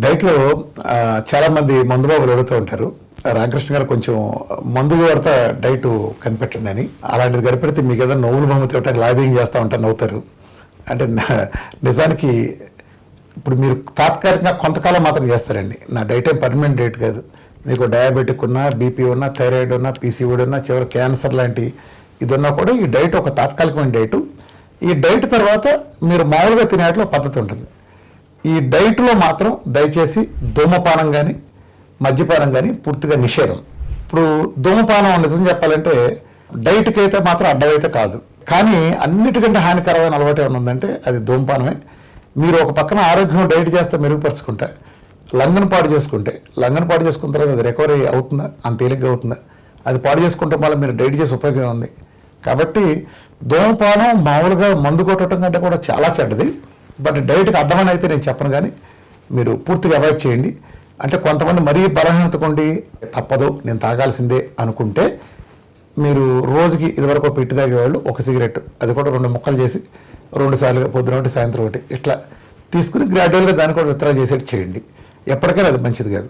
డైట్లో చాలామంది మందు బాబులు అడుగుతూ ఉంటారు. రామకృష్ణ గారు కొంచెం మందు వాడతా డైట్ కనిపెట్టండి అని. అలాంటిది కనిపెడితే మీకు ఏదైనా నవ్వులు బొమ్మతో లాబింగ్ చేస్తూ ఉంటారు, నవ్వుతారు. అంటే నిజానికి ఇప్పుడు మీరు తాత్కాలికంగా కొంతకాలం మాత్రం చేస్తారండి. నా డైట్ ఏం పర్మనెంట్ డైట్ కాదు. మీకు డయాబెటిక్ ఉన్నా, బీపీ ఉన్నా, థైరాయిడ్ ఉన్నా, పీసీఓడి ఉన్నా, చివరి క్యాన్సర్ లాంటి ఇది ఉన్నా కూడా ఈ డైట్ ఒక తాత్కాలికమైన డైటు. ఈ డైట్ తర్వాత మీరు మామూలుగా తినేట్లో పద్ధతి ఉంటుంది. ఈ డైట్లో మాత్రం దయచేసి ధూమపానం కానీ మద్యపానం కానీ పూర్తిగా నిషేధం. ఇప్పుడు ధూమపానం నిజం చెప్పాలంటే డైట్కి అయితే మాత్రం అడ్డమైతే కాదు, కానీ అన్నిటికంటే హానికరమైన అలవాటు ఏమైనా ఉందంటే అది ధూమపానమే. మీరు ఒక పక్కన ఆరోగ్యం డైట్ చేస్తే మెరుగుపరుచుకుంటే, లంగ్ను పాడు చేసుకుంటే, లంగ్ను పాడు చేసుకున్న తర్వాత అది రికవరీ అవుతుందా? అంత తేలిగ్గా అవుతుందా? అది పాడు చేసుకుంటే మళ్ళీ మీరు డైట్ చేసే ఉపయోగం ఉంది. కాబట్టి ధూమపానం మామూలుగా మందు కొట్టడం కంటే కూడా చాలా చెడ్డది. బట్ డైట్కి అడ్డమని అయితే నేను చెప్పను, కానీ మీరు పూర్తిగా అవాయిడ్ చేయండి. అంటే కొంతమంది మరీ బలహీనతకుండి తప్పదు నేను తాగాల్సిందే అనుకుంటే, మీరు రోజుకి ఇదివరకు పెట్టి తాగేవాళ్ళు ఒక సిగరెట్, అది కూడా 2 ముక్కలు చేసి 2 సార్లుగా పొద్దున ఒకటి సాయంత్రం ఒకటి ఇట్లా తీసుకుని గ్రాడ్యువల్గా దాన్ని కూడా విత్డ్రా చేసేట్టు చేయండి. ఎప్పటికైనా అది మంచిది కాదు.